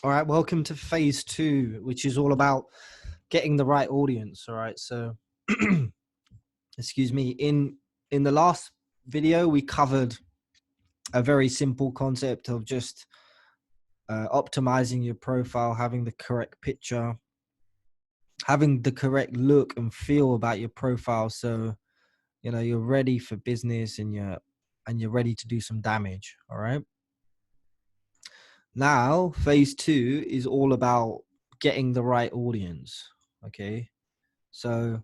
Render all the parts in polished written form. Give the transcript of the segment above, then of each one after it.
All right, welcome to phase two, which is all about getting the right audience. All right, so excuse me. In the last video, we covered a very simple concept of just optimizing your profile, having the correct picture, having the correct look and feel about your profile, so you're ready for business and you're ready to do some damage. All right. Now, phase two is all about getting the right audience. Okay. So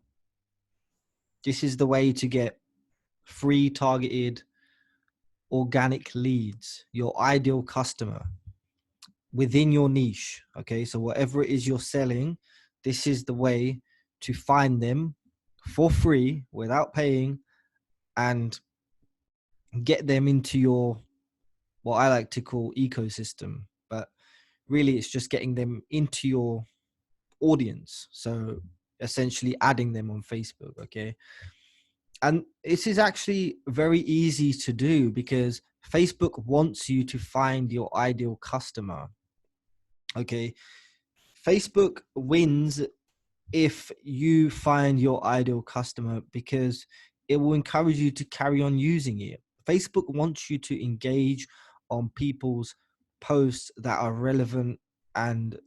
this is the way to get free targeted organic leads, your ideal customer within your niche. Okay. So whatever it is you're selling, this is the way to find them for free without paying and get them into your, what I like to call ecosystem. But really it's just getting them into your audience. So essentially adding them on Facebook. Okay. And this is actually very easy to do because Facebook wants you to find your ideal customer. Okay. Facebook wins if you find your ideal customer because it will encourage you to carry on using it. Facebook wants you to engage on people's posts that are relevant and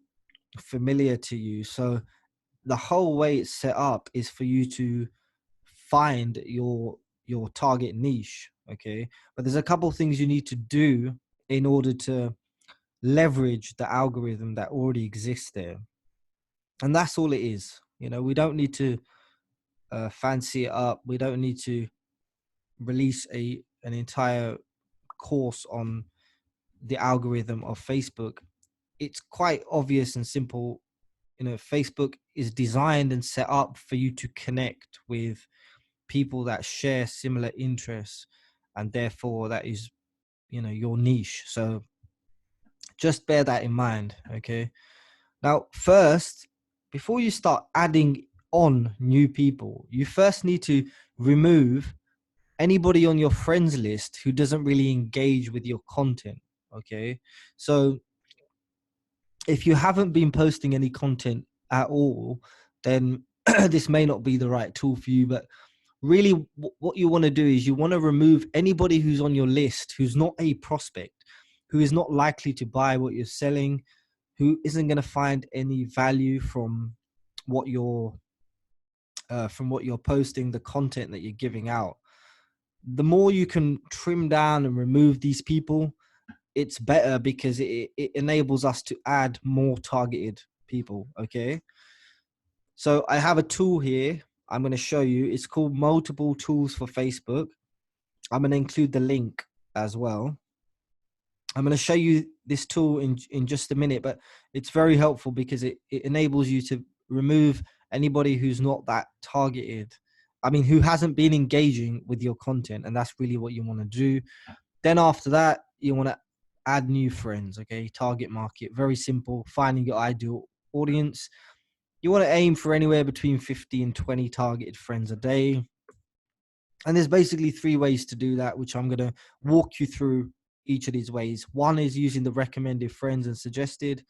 familiar to you. So the whole way it's set up is for you to find your target niche. Okay, but there's a couple of things you need to do in order to leverage the algorithm that already exists there, and that's all it is. We don't need to fancy it up. We don't need to release an entire course on the algorithm of Facebook. It's quite obvious and simple. Facebook is designed and set up for you to connect with people that share similar interests, and therefore that is your niche. So just bear that in mind. Okay, now first, before you start adding on new people, you first need to remove anybody on your friends list who doesn't really engage with your content. Okay, so if you haven't been posting any content at all, then this may not be the right tool for you. But really what you want to do is you want to remove anybody who's on your list who's not a prospect, who is not likely to buy what you're selling, who isn't going to find any value from what you're posting, the content that you're giving out. The more you can trim down and remove these people, it's better because it enables us to add more targeted people. Okay, so I have a tool here I'm going to show you. It's called Multiple Tools for Facebook. I'm going to include the link as well. I'm going to show you this tool in just a minute, but it's very helpful because it enables you to remove anybody who's not that targeted. I mean, who hasn't been engaging with your content, and that's really what you want to do. Then after that, you want to add new friends. Okay, target market, very simple. Finding your ideal audience. You want to aim for anywhere between 50 and 20 targeted friends a day. And there's basically 3 ways to do that, which I'm going to walk you through each of these ways. 1 is using the recommended friends and suggested.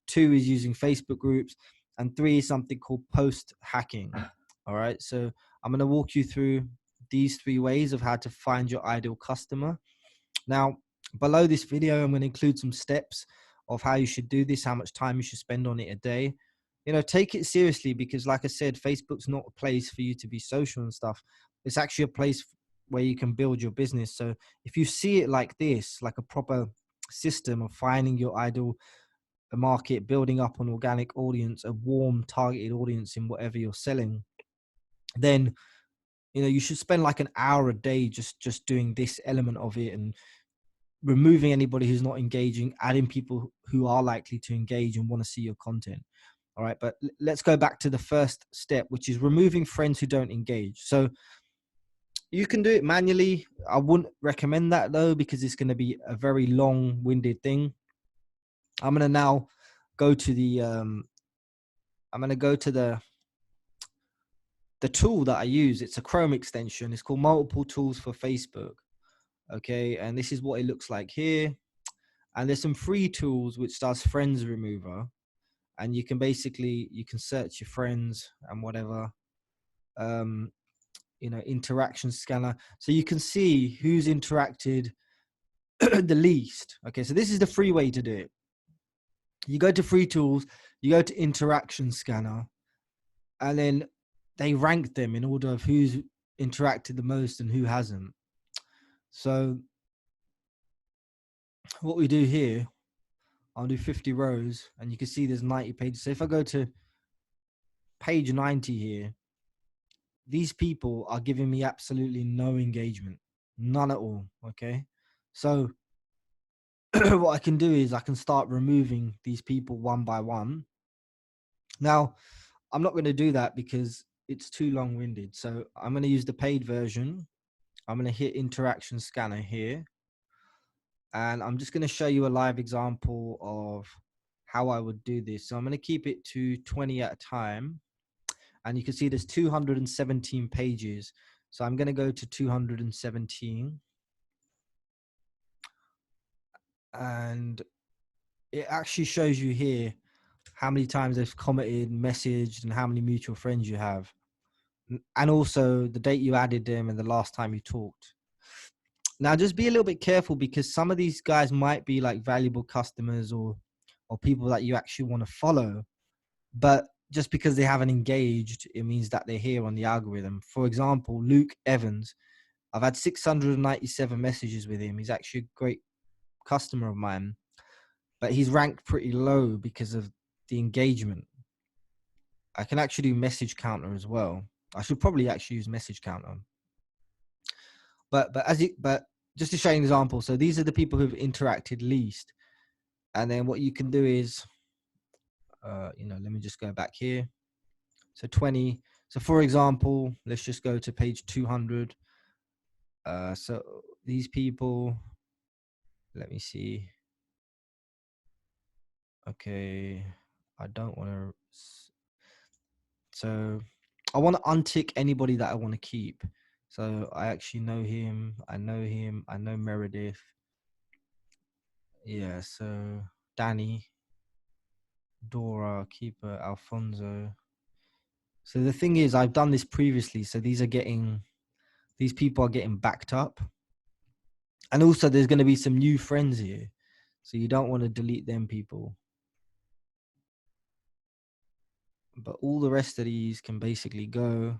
2 is using Facebook groups. And 3 is something called post hacking. All right. So I'm going to walk you through these 3 ways of how to find your ideal customer. Now, below this video, I'm going to include some steps of how you should do this, how much time you should spend on it a day. Take it seriously because, like I said, Facebook's not a place for you to be social and stuff. It's actually a place where you can build your business. So if you see it like this, like a proper system of finding your ideal market, building up an organic audience, a warm targeted audience in whatever you're selling, then you should spend like an hour a day just doing this element of it and removing anybody who's not engaging, adding people who are likely to engage and want to see your content. All right, but let's go back to the first step, which is removing friends who don't engage. So you can do it manually. I wouldn't recommend that though, because it's going to be a very long-winded thing. I'm going to now go to the the tool that I use. It's a Chrome extension. It's called Multiple Tools for Facebook. Okay, and this is what it looks like here. And there's some free tools which does friends remover, and you can basically, you can search your friends and whatever, interaction scanner, so you can see who's interacted the least. Okay, so this is the free way to do it. You go to free tools, you go to interaction scanner, and then they rank them in order of who's interacted the most and who hasn't. So what we do here, I'll do 50 rows, and you can see there's 90 pages. So if I go to page 90 here, these people are giving me absolutely no engagement, none at all. Okay, so what I can do is I can start removing these people one by one. Now, I'm not going to do that because it's too long-winded. So I'm going to use the paid version. I'm going to hit interaction scanner here. And I'm just going to show you a live example of how I would do this. So I'm going to keep it to 20 at a time. And you can see there's 217 pages. So I'm going to go to 217. And it actually shows you here how many times they've commented, messaged, and how many mutual friends you have. And also the date you added them and the last time you talked. Now, just be a little bit careful because some of these guys might be like valuable customers or people that you actually want to follow. But just because they haven't engaged, it means that they're here on the algorithm. For example, Luke Evans, I've had 697 messages with him. He's actually a great customer of mine, but he's ranked pretty low because of the engagement. I can actually do message counter as well. I should probably actually use message counter. But just to show you an example, so these are the people who've interacted least. And then what you can do is, let me just go back here. So 20. So for example, let's just go to page 200. So these people, let me see. Okay, I don't want to. So I want to untick anybody that I want to keep. So I actually know him. I know Meredith. Yeah, so Danny, Dora, Keeper, Alfonso. So the thing is, I've done this previously. So these people are getting backed up. And also there's going to be some new friends here. So you don't want to delete them people. But all the rest of these can basically go.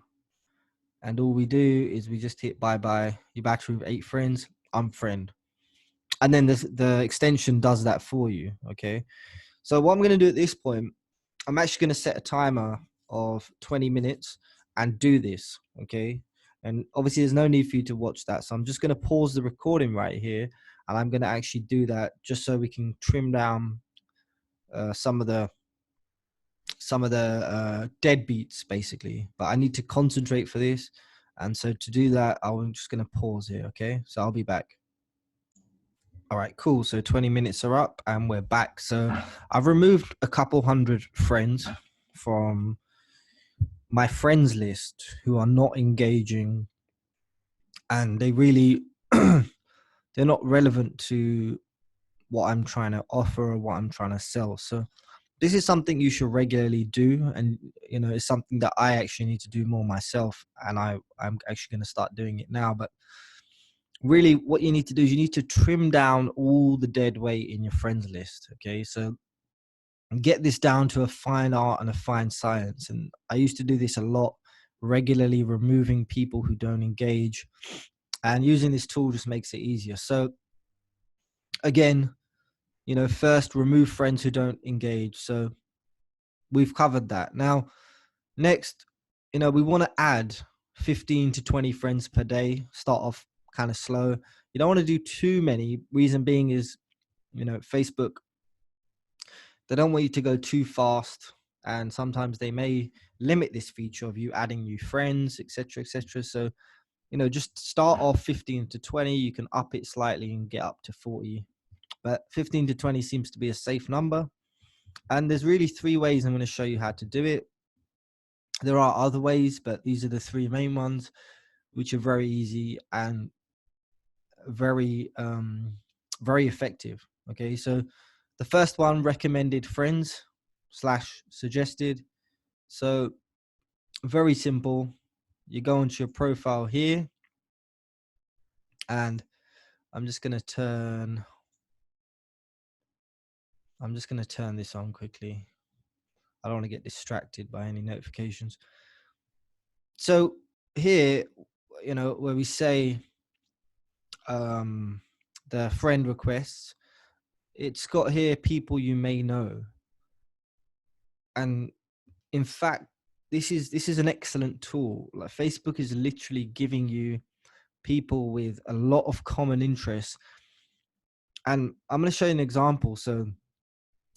And all we do is we just hit bye-bye. Your battery with 8 friends, unfriend. And then the extension does that for you, okay? So what I'm going to do at this point, I'm actually going to set a timer of 20 minutes and do this, okay? And obviously there's no need for you to watch that. So I'm just going to pause the recording right here. And I'm going to actually do that just so we can trim down some of the deadbeats basically. But I need to concentrate for this. And so to do that, I'm just going to pause here, okay? So I'll be back. All right, cool. So 20 minutes are up and we're back. So I've removed a couple hundred friends from my friends list who are not engaging, and they really, they're not relevant to what I'm trying to offer or what I'm trying to sell. So this is something you should regularly do. And, it's something that I actually need to do more myself. And I'm actually going to start doing it now. But really what you need to do is you need to trim down all the dead weight in your friends list. Okay, so get this down to a fine art and a fine science. And I used to do this a lot, regularly removing people who don't engage, and using this tool just makes it easier. So again, first remove friends who don't engage. So we've covered that. Now next, we want to add 15 to 20 friends per day. Start off kind of slow. You don't want to do too many. Reason being is, Facebook, they don't want you to go too fast. And sometimes they may limit this feature of you adding new friends, etc., etc. So, just start off 15 to 20. You can up it slightly and get up to 40. But 15 to 20 seems to be a safe number. And there's really 3 ways I'm going to show you how to do it. There are other ways, but these are the 3 main ones, which are very easy and very, very effective. Okay, so the first one, recommended friends / suggested. So very simple. You go into your profile here, and I'm just gonna turn this on quickly. I don't want to get distracted by any notifications. So here, where we say the friend requests, it's got here people you may know. And in fact, this is an excellent tool. Like, Facebook is literally giving you people with a lot of common interests. And I'm going to show you an example. So,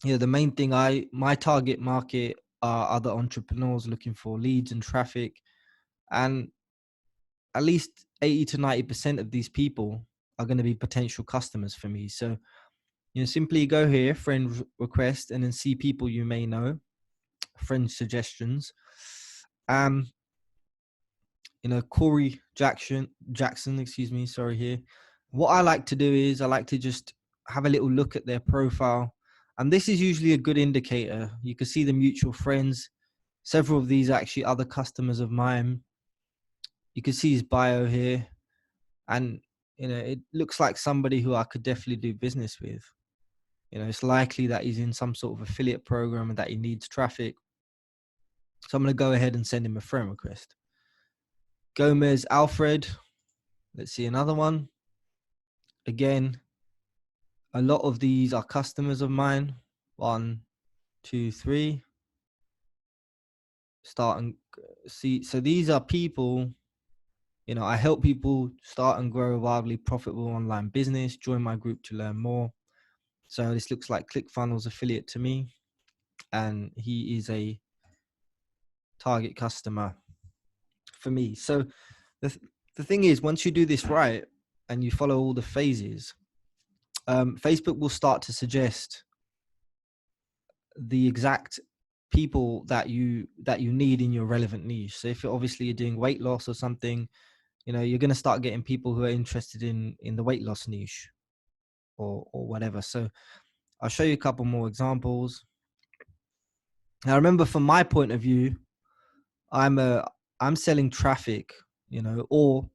the main thing, my target market are other entrepreneurs looking for leads and traffic. And at least 80 to 90% of these people are going to be potential customers for me. So, simply go here, friend request, and then see people you may know, friend suggestions. Corey Jackson, excuse me, sorry here. What I like to do is I like to just have a little look at their profile. And this is usually a good indicator. You can see the mutual friends. Several of these are actually other customers of mine. You can see his bio here. And, it looks like somebody who I could definitely do business with. It's likely that he's in some sort of affiliate program and that he needs traffic. So I'm going to go ahead and send him a friend request. Gomez Alfred. Let's see another one. Again, a lot of these are customers of mine. 1, 2, 3. Start and see. So these are people, I help people start and grow a wildly profitable online business. Join my group to learn more. So this looks like ClickFunnels affiliate to me. And he is a target customer for me. So the thing is, once you do this right and you follow all the phases, Facebook will start to suggest the exact people that you need in your relevant niche. So if obviously you're doing weight loss or something, you're going to start getting people who are interested in the weight loss niche or whatever. So I'll show you a couple more examples. Now, remember, from my point of view, I'm selling traffic, or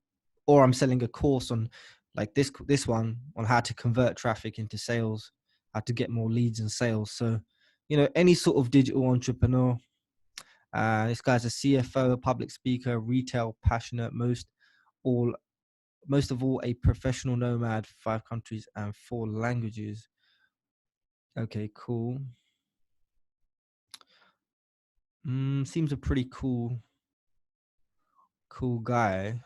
I'm selling a course on, like this one, on how to convert traffic into sales, how to get more leads and sales. So, any sort of digital entrepreneur. This guy's a CFO, a public speaker, retail passionate, most of all a professional nomad, 5 countries and 4 languages. Okay, cool. Seems a pretty cool guy.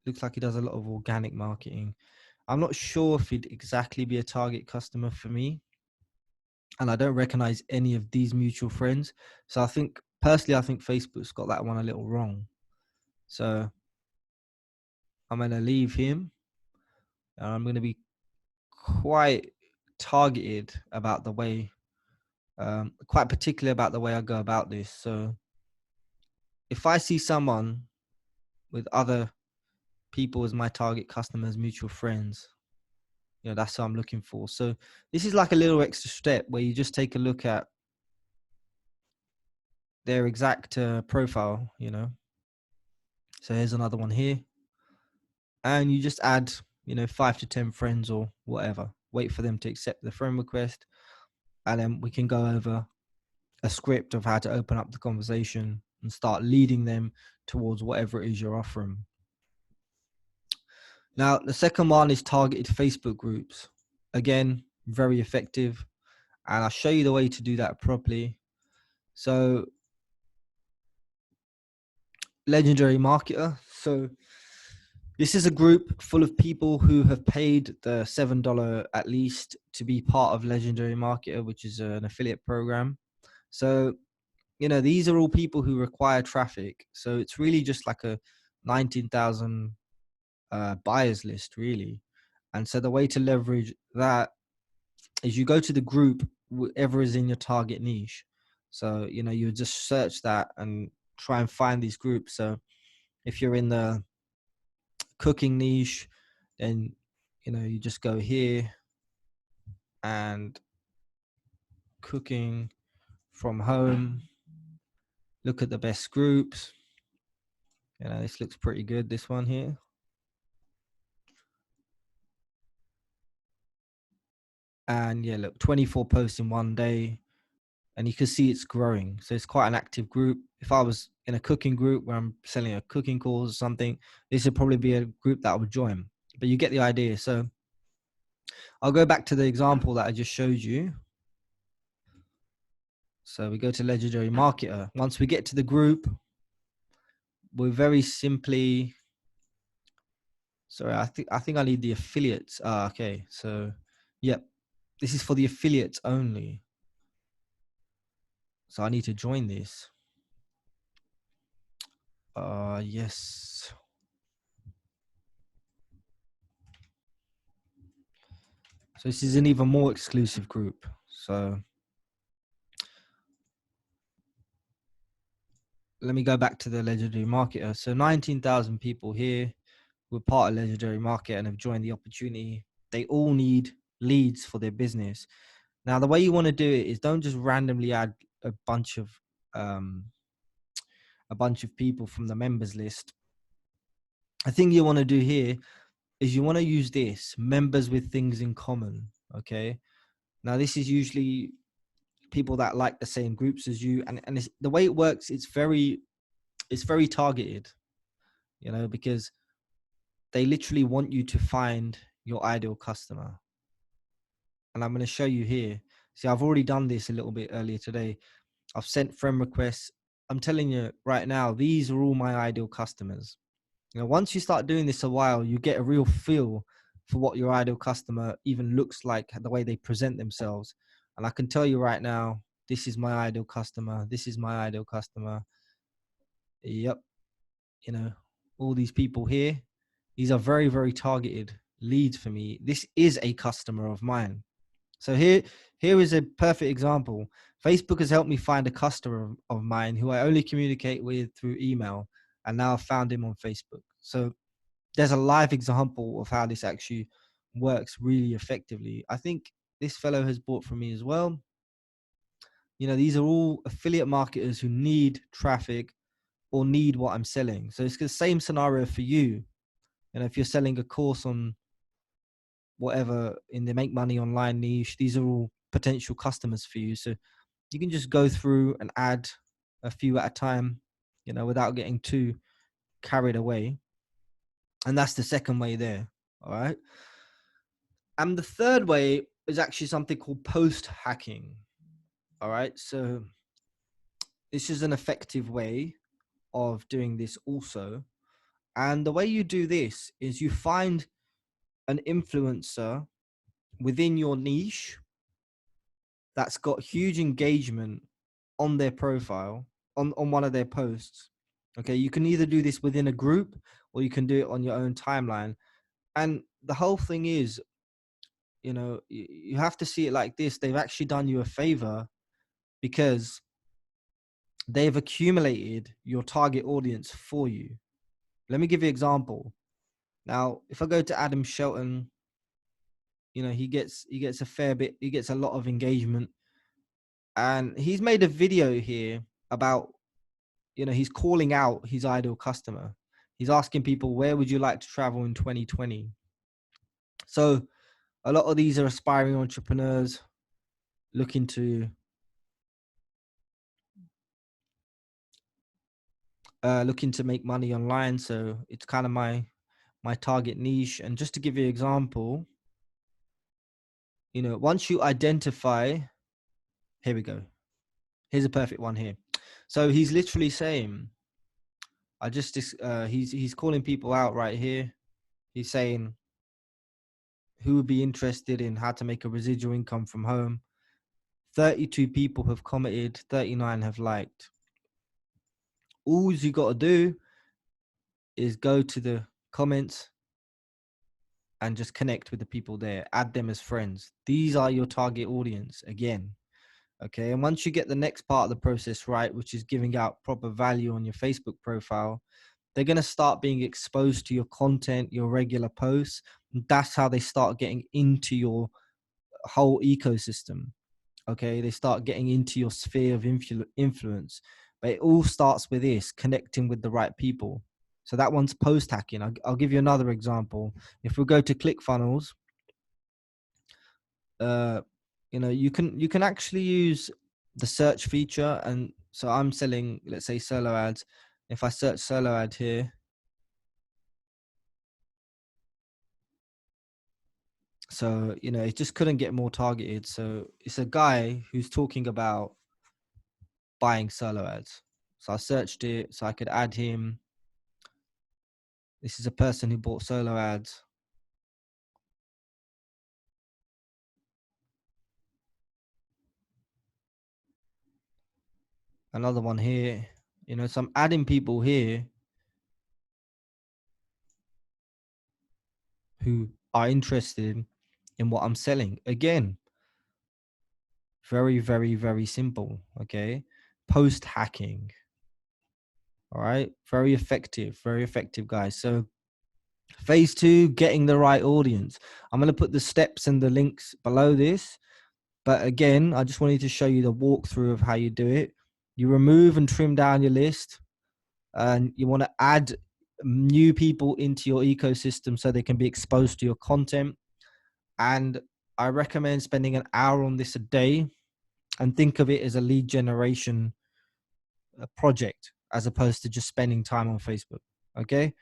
Looks like he does a lot of organic marketing. I'm not sure if he'd exactly be a target customer for me. And I don't recognize any of these mutual friends. So I think Facebook's got that one a little wrong. So I'm going to leave him. And I'm going to be quite targeted about the way, quite particular about the way I go about this. So if I see someone with other people as my target customers, mutual friends, that's what I'm looking for. So this is like a little extra step where you just take a look at their exact profile, So here's another one here. And you just add, 5 to 10 friends or whatever. Wait for them to accept the friend request. And then we can go over a script of how to open up the conversation and start leading them towards whatever it is you're offering. Now, the second one is targeted Facebook groups. Again, very effective. And I'll show you the way to do that properly. So, Legendary Marketer. So this is a group full of people who have paid the $7 at least to be part of Legendary Marketer, which is an affiliate program. So, these are all people who require traffic. So it's really just like a 19,000 buyers list, really. And so the way to leverage that is you go to the group, whatever is in your target niche. So, you just search that and try and find these groups. So if you're in the cooking niche, then, you just go here and cooking from home. Look at the best groups. This looks pretty good, this one here. And yeah, look, 24 posts in one day. And you can see it's growing. So it's quite an active group. If I was in a cooking group where I'm selling a cooking course or something, this would probably be a group that I would join. But you get the idea. So I'll go back to the example that I just showed you. So we go to Legendary Marketer. Once we get to the group, we're very simply, sorry, I think I need the affiliates. Okay. So, yep, this is for the affiliates only. So I need to join this. Yes. So this is an even more exclusive group. So let me go back to the Legendary Marketer. So 19,000 people here were part of Legendary Market and have joined the opportunity. They all need leads for their business. Now, the way you want to do it is don't just randomly add a bunch of people from the members list. I think you want to do here is you want to use this members with things in common. Okay. Now, this is usually people that like the same groups as you, and it's, the way it works, it's very targeted, because they literally want you to find your ideal customer. And I'm going to show you here. See, I've already done this a little bit earlier today. I've sent friend requests. I'm telling you right now, these are all my ideal customers. Once you start doing this a while, you get a real feel for what your ideal customer even looks like, the way they present themselves. And I can tell you right now, this is my ideal customer. This is my ideal customer. Yep. All these people here, these are very, very targeted leads for me. This is a customer of mine. So here is a perfect example. Facebook has helped me find a customer of mine who I only communicate with through email, and now I've found him on Facebook. So there's a live example of how this actually works really effectively. I think this fellow has bought from me as well. These are all affiliate marketers who need traffic or need what I'm selling. So it's the same scenario for you. If you're selling a course on whatever in the make money online niche, these are all potential customers for you. So you can just go through and add a few at a time, without getting too carried away. And that's the second way there. All right. And the third way is actually something called post hacking. All right. So this is an effective way of doing this also. And the way you do this is you find an influencer within your niche that's got huge engagement on their profile, on one of their posts. Okay, you can either do this within a group or you can do it on your own timeline. And the whole thing is, you have to see it like this. They've actually done you a favor because they've accumulated your target audience for you. Let me give you an example. Now, if I go to Adam Shelton, he gets a fair bit, he gets a lot of engagement. And he's made a video here about, he's calling out his ideal customer. He's asking people, where would you like to travel in 2020? So a lot of these are aspiring entrepreneurs looking to make money online. So it's kind of my target niche. And just to give you an example, once you identify, here we go. Here's a perfect one here. So he's literally saying, he's calling people out right here. He's saying, who would be interested in how to make a residual income from home? 32 people have commented, 39 have liked. All you got to do is go to the comments and just connect with the people there, add them as friends. These are your target audience again. Okay. And once you get the next part of the process right, which is giving out proper value on your Facebook profile, they're going to start being exposed to your content, your regular posts. And that's how they start getting into your whole ecosystem. Okay, they start getting into your sphere of influence, but it all starts with this: connecting with the right people. So that one's post hacking. I'll give you another example. If we go to ClickFunnels, uh, you can actually use the search feature. And so I'm selling, let's say, solo ads. If I search solo ad here, so it just couldn't get more targeted. So it's a guy who's talking about buying solo ads. So I searched it so I could add him. This is a person who bought solo ads. Another one here. So I'm adding people here who are interested in what I'm selling. Again, very, very, very simple. Okay. Post hacking. All right. Very effective, guys. So phase 2, getting the right audience. I'm going to put the steps and the links below this. But again, I just wanted to show you the walkthrough of how you do it. You remove and trim down your list, and you want to add new people into your ecosystem so they can be exposed to your content. And I recommend spending an hour on this a day, and think of it as a lead generation project as opposed to just spending time on Facebook. Okay.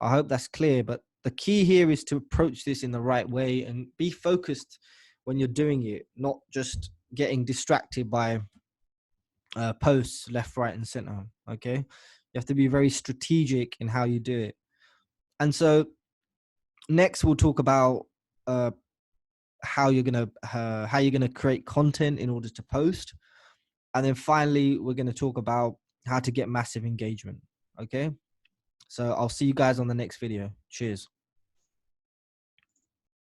I hope that's clear. But the key here is to approach this in the right way and be focused when you're doing it, not just getting distracted by posts left, right, and center. Okay. You have to be very strategic in how you do it. And so next we'll talk about uh, how you're gonna create content in order to post. And then finally, we're going to talk about how to get massive engagement. Okay. So I'll see you guys on the next video. Cheers.